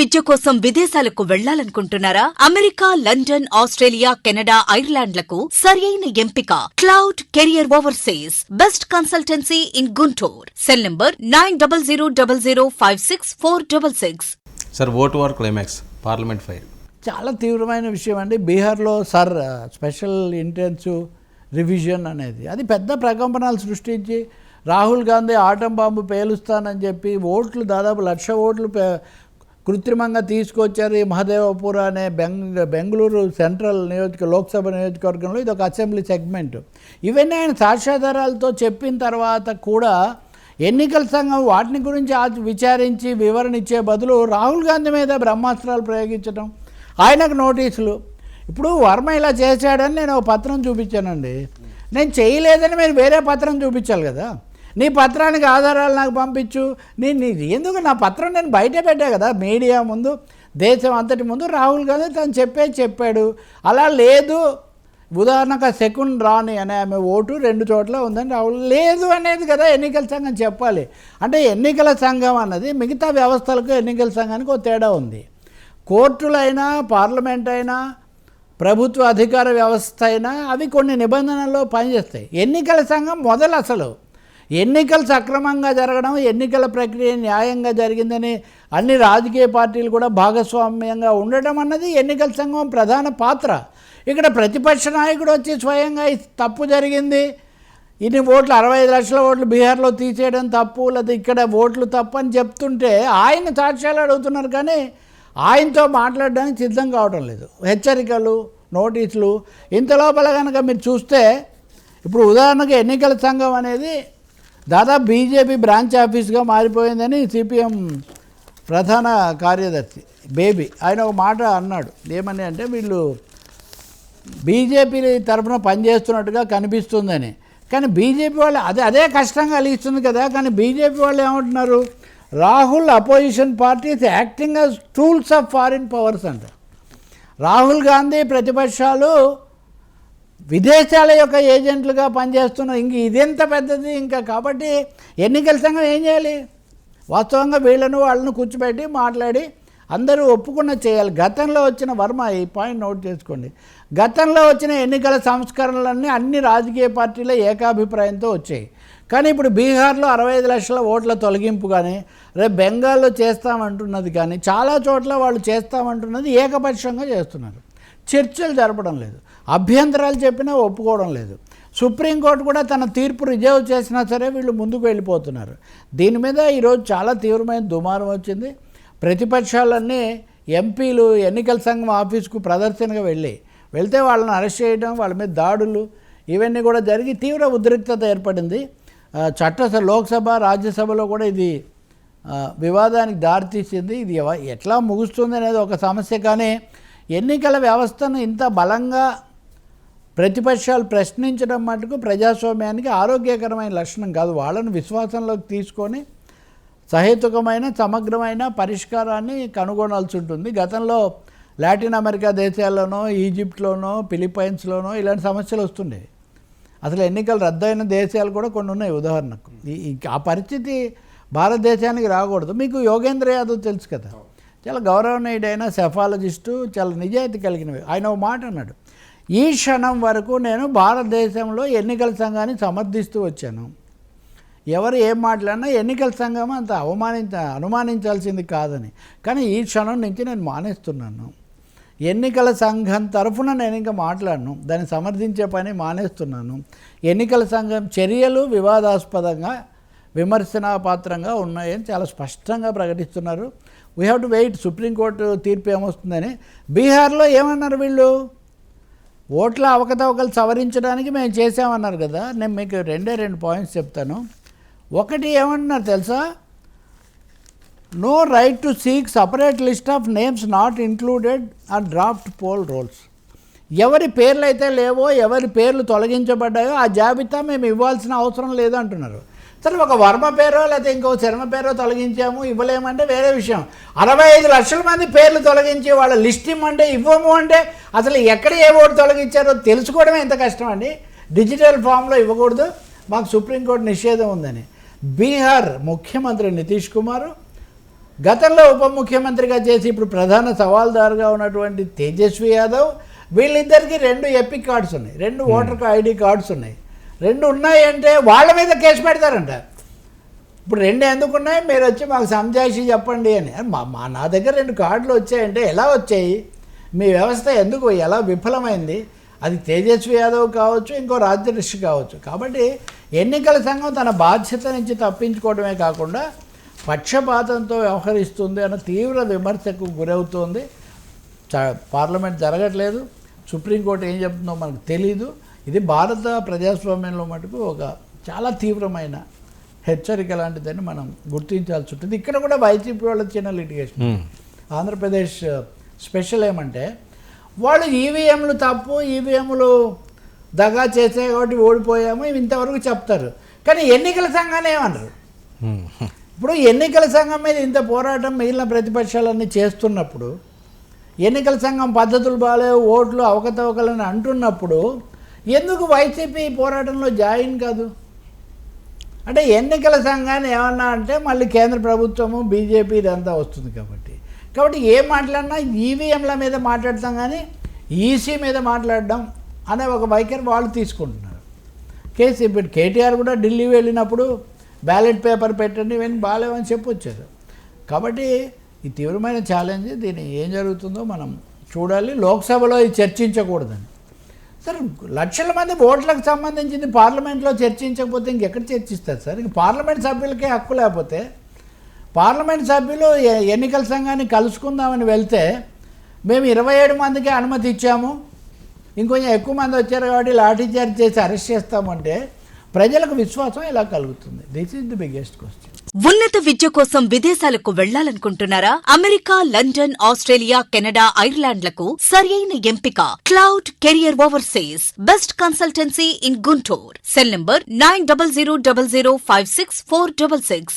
విద్య కోసం విదేశాలకు వెళ్లాలనుకుంటున్నారా? America, London, Australia, Canada, ఐర్లాండ్లకు సరియైన ఎంపిక cloud career overseas. Best consultancy in Guntur. Cell number 9000564666. Sir, vote war climax parliament fire చాలా తీవ్రమైన విషయం అండి. బీహార్లో స్పెషల్ ఇంటెన్సివ్ రివిజన్ అనేది అది పెద్ద ప్రకంపనలు సృష్టించి రాహుల్ గాంధీ ఆటం బాంబు పేలుస్తానని చెప్పి ఓట్లు దాదాపు 1,00,000 ఓట్లు కృత్రిమంగా తీసుకొచ్చారు. ఈ మహదేవపూర్ అనే బెంగళూరు సెంట్రల్ లోక్సభ నియోజకవర్గంలో ఇది ఒక అసెంబ్లీ సెగ్మెంట్. ఇవన్నీ ఆయన సాక్ష్యాధారాలతో చెప్పిన తర్వాత కూడా ఎన్నికల సంఘం వాటిని గురించి విచారించి వివరణ ఇచ్చే బదులు రాహుల్ గాంధీ మీద బ్రహ్మాస్త్రాలు ప్రయోగించడం, ఆయనకు నోటీసులు. ఇప్పుడు వర్మ ఇలా చేశాడని నేను ఒక పత్రం చూపించానండి. నేను చేయలేదని మీరు వేరే పత్రం చూపించాలి కదా. నీ పత్రానికి ఆధారాలు నాకు పంపించు. నేను ఎందుకు నా పత్రం నేను బయట పెట్టా కదా, మీడియా ముందు, దేశం అంతటి ముందు. రాహుల్ గాంధీ తను చెప్పాడు. అలా లేదు, ఉదాహరణకు సెకండ్ రాణి అనే ఆమె ఓటు 2 చోట్ల ఉందని రాహుల్ లేదు అనేది కదా ఎన్నికల సంఘం చెప్పాలి. అంటే ఎన్నికల సంఘం అన్నది మిగతా వ్యవస్థలకు ఎన్నికల సంఘానికి ఒక తేడా ఉంది. కోర్టులైనా, పార్లమెంట్ అయినా, ప్రభుత్వ అధికార వ్యవస్థ అయినా అవి కొన్ని నిబంధనల్లో పనిచేస్తాయి. ఎన్నికల సంఘం అసలు ఎన్నికలు సక్రమంగా జరగడం, ఎన్నికల ప్రక్రియ న్యాయంగా జరిగిందని అన్ని రాజకీయ పార్టీలు కూడా భాగస్వామ్యంగా ఉండటం అన్నది ఎన్నికల సంఘం ప్రధాన పాత్ర. ఇక్కడ ప్రతిపక్ష నాయకుడు వచ్చి స్వయంగా తప్పు జరిగింది, ఇన్ని ఓట్లు 65 లక్షల ఓట్లు బీహార్లో తీసేయడం తప్పు, లేదా ఇక్కడ ఓట్లు తప్పు అని చెప్తుంటే ఆయన సాక్ష్యాలు అడుగుతున్నారు, కానీ ఆయనతో మాట్లాడడానికి సిద్ధం కావడం లేదు. హెచ్చరికలు, నోటీసులు. ఇంతలోపల కనుక మీరు చూస్తే ఇప్పుడు ఉదాహరణకు ఎన్నికల సంఘం అనేది దాదాపు బీజేపీ బ్రాంచ్ ఆఫీస్గా మారిపోయిందని సిపిఎం ప్రధాన కార్యదర్శి బేబీ ఆయన ఒక మాట అన్నాడు. ఏమని అంటే వీళ్ళు బీజేపీ తరఫున పనిచేస్తున్నట్టుగా కనిపిస్తుందని. కానీ బీజేపీ వాళ్ళు అదే కష్టంగా కలిగిస్తుంది కదా. కానీ బీజేపీ వాళ్ళు ఏమంటున్నారు, Rahul opposition parties acting as tools of foreign powers అంట. రాహుల్ గాంధీ ప్రతిపక్షాలు విదేశాల యొక్క ఏజెంట్లుగా పనిచేస్తున్నారు. ఇదెంత పెద్దది ఇంకా. కాబట్టి ఎన్నికల సంఘం ఏం చేయాలి, వాస్తవంగా వాళ్ళను కూర్చోబెట్టి మాట్లాడి అందరూ ఒప్పుకున్న చేయాలి. గతంలో వచ్చిన వర్మ ఈ పాయింట్ నోట్ చేసుకోండి, గతంలో వచ్చిన ఎన్నికల సంస్కరణలన్నీ అన్ని రాజకీయ పార్టీల ఏకాభిప్రాయంతో వచ్చాయి. కానీ ఇప్పుడు బీహార్లో 65 లక్షల ఓట్ల తొలగింపు కానీ, రేపు బెంగాల్లో చేస్తామంటున్నది కానీ, చాలా చోట్ల వాళ్ళు చేస్తామంటున్నది ఏకపక్షంగా చేస్తున్నారు. చర్చలు జరపడం లేదు, అభ్యంతరాలు చెప్పినా ఒప్పుకోవడం లేదు. సుప్రీంకోర్టు కూడా తన తీర్పు రిజర్వ్ చేసినా సరే వీళ్ళు ముందుకు వెళ్ళిపోతున్నారు. దీని మీద ఈరోజు చాలా తీవ్రమైన దుమారం వచ్చింది. ప్రతిపక్షాలన్నీ ఎంపీలు ఎన్నికల సంఘం ఆఫీసుకు ప్రదర్శనగా వెళ్తే వాళ్ళని అరెస్ట్ చేయడం, వాళ్ళ మీద దాడులు ఇవన్నీ కూడా జరిగి తీవ్ర ఉద్రిక్తత ఏర్పడింది. లోక్సభ, రాజ్యసభలో కూడా ఇది వివాదానికి దారితీసింది. ఇది ఎట్లా ముగుస్తుంది అనేది ఒక సమస్య. కానీ ఎన్నికల వ్యవస్థను ఇంత బలంగా ప్రతిపక్షాలు ప్రశ్నించడం మటుకు ప్రజాస్వామ్యానికి ఆరోగ్యకరమైన లక్షణం కాదు. వాళ్ళను విశ్వాసంలోకి తీసుకొని సహేతుకమైన సమగ్రమైన పరిష్కారాన్ని కనుగొనాల్సి ఉంటుంది. గతంలో లాటిన్ అమెరికా దేశాల్లోనో, ఈజిప్ట్లోనో, ఫిలిప్పైన్స్లోనో ఇలాంటి సమస్యలు వస్తుండేవి. అసలు ఎన్నికలు రద్దయిన దేశాలు కూడా కొన్ని ఉన్నాయి. ఉదాహరణకు ఆ పరిస్థితి భారతదేశానికి రాకూడదు. మీకు యోగేంద్ర యాదవ్ తెలుసు కదా, చాలా గౌరవనీయుడైన సెఫాలజిస్టు, చాలా నిజాయితీ కలిగినవి. ఆయన ఒక మాట అన్నాడు, ఈ క్షణం వరకు నేను భారతదేశంలో ఎన్నికల సంఘాన్ని సమర్థిస్తూ వచ్చాను. ఎవరు ఏం మాట్లాడినా ఎన్నికల సంఘం అంత అనుమానించాల్సింది కాదని. కానీ ఈ క్షణం నుంచి నేను మానేస్తున్నాను. ఎన్నికల సంఘం తరఫున నేను ఇంకా మాట్లాడను, దాన్ని సమర్థించే పని మానేస్తున్నాను. ఎన్నికల సంఘం చర్యలు వివాదాస్పదంగా, విమర్శనాపాత్రంగా ఉన్నాయని చాలా స్పష్టంగా ప్రకటిస్తున్నారు. We have to wait supreme court తీర్పు ఏమొస్తుందని. బీహార్లో ఏమన్నారు వీళ్ళు, ఓట్ల అవకతవకలు సవరించడానికి మేము చేసామన్నారు కదా. నేను మీకు 2 పాయింట్స్ చెప్తాను. ఒకటి ఏమంటున్నారు తెలుసా, no right to seek separate list of names not included or draft poll rolls. ఎవరి పేర్లు అయితే లేవో, ఎవరి పేర్లు తొలగించబడ్డాయో ఆ జాబితా మేము ఇవ్వాల్సిన అవసరం లేదు అంటున్నారు. సరే, ఒక వర్మ పేరో లేకపోతే ఇంకో శర్మ పేరో తొలగించాము, ఇవ్వలేమంటే వేరే విషయం. 65 లక్షల మంది పేర్లు తొలగించి వాళ్ళ లిస్ట్ ఇమ్మంటే ఇవ్వము అంటే అసలు ఎక్కడ ఏ ఓటు తొలగించారో తెలుసుకోవడమే ఎంత కష్టం అండి. డిజిటల్ ఫామ్లో ఇవ్వకూడదు, మాకు సుప్రీంకోర్టు నిషేధం ఉందని. బీహార్ ముఖ్యమంత్రి నితీష్ కుమార్ గతంలో ఉప ముఖ్యమంత్రిగా చేసి ఇప్పుడు ప్రధాన సవాల్దారుగా ఉన్నటువంటి తేజస్వి యాదవ్, వీళ్ళిద్దరికి 2 ఎపిక్ కార్డ్స్ ఉన్నాయి, 2 ఓటర్ ఐడి కార్డ్స్ ఉన్నాయి. 2 ఉన్నాయి అంటే వాళ్ళ మీద కేసు పెడతారంట. ఇప్పుడు 2 ఎందుకు ఉన్నాయి, మీరు వచ్చి మాకు సంజాయిషి చెప్పండి అని. నా దగ్గర 2 కార్డులు వచ్చాయంటే ఎలా వచ్చాయి, మీ వ్యవస్థ ఎందుకు ఎలా విఫలమైంది, అది తేజస్వి యాదవ్ కావచ్చు, ఇంకో రాజ్యరిషి కావచ్చు. కాబట్టి ఎన్నికల సంఘం తన బాధ్యత నుంచి తప్పించుకోవడమే కాకుండా పక్షపాతంతో వ్యవహరిస్తుంది అన్న తీవ్ర విమర్శకు గురవుతోంది. పార్లమెంట్ జరగట్లేదు, సుప్రీంకోర్టు ఏం చెప్తుందో మనకు తెలీదు. ఇది భారత ప్రజాస్వామ్యంలో మటుకు ఒక చాలా తీవ్రమైన హెచ్చరిక లాంటిదని మనం గుర్తించాల్సి ఉంటుంది. ఇక్కడ కూడా వైసీపీ వాళ్ళ చిన్న లిటిగేషన్. ఆంధ్రప్రదేశ్ స్పెషల్ ఏమంటే వాళ్ళు ఈవీఎంలు తప్పు, ఈవీఎంలు దగా చేసే కాబట్టి ఓడిపోయాము ఇవి ఇంతవరకు చెప్తారు, కానీ ఎన్నికల సంఘాన్ని ఏమన్నారు? ఇప్పుడు ఎన్నికల సంఘం మీద ఇంత పోరాటం మిగిలిన ప్రతిపక్షాలన్నీ చేస్తున్నప్పుడు, ఎన్నికల సంఘం పద్ధతులు బాగాలేవు, ఓట్లు అవకతవకలని అంటున్నప్పుడు ఎందుకు వైసీపీ పోరాటంలో జాయిన్ కాదు? అంటే ఎన్నికల సంఘాన్ని ఏమన్నా అంటే మళ్ళీ కేంద్ర ప్రభుత్వము బీజేపీ ఇదంతా వస్తుంది కాబట్టి ఏం మాట్లాడినా ఈవీఎంల మీద మాట్లాడతాం కానీ ఈసీ మీద మాట్లాడడం అనే ఒక వైఖరి వాళ్ళు తీసుకుంటున్నారు. ఇప్పుడు కేటీఆర్ కూడా ఢిల్లీ వెళ్ళినప్పుడు బ్యాలెట్ పేపర్ పెట్టండి ఇవన్నీ బాగాలేవని చెప్పొచ్చారు. కాబట్టి ఈ తీవ్రమైన ఛాలెంజ్, దీన్ని ఏం జరుగుతుందో మనం చూడాలి. లోక్సభలో ఇది చర్చించకూడదని. సార్ లక్షల మంది ఓట్లకు సంబంధించింది పార్లమెంట్లో చర్చించకపోతే ఇంకెక్కడ చర్చిస్తారు సార్? ఇంక పార్లమెంట్ సభ్యులకే హక్కు లేకపోతే పార్లమెంట్ సభ్యులు ఎన్నికల సంఘాన్ని కలుసుకుందామని వెళ్తే మేము 27 మందికి అనుమతి ఇచ్చాము, ఇంకొంచెం ఎక్కువ మంది వచ్చారు కాబట్టి లాఠీచార్జ్ చేసి అరెస్ట్ చేస్తామంటే ప్రజలకు విశ్వాసం ఎలా కలుగుతుంది? This is the biggest question. ఉన్నత విద్య కోసం విదేశాలకు వెళ్లాలనుకుంటున్నారా? అమెరికా, లండన్, ఆస్ట్రేలియా, కెనడా, ఐర్లాండ్లకు సరియైన ఎంపిక cloud career overseas best consultancy in Guntur. Cell number 9000564666.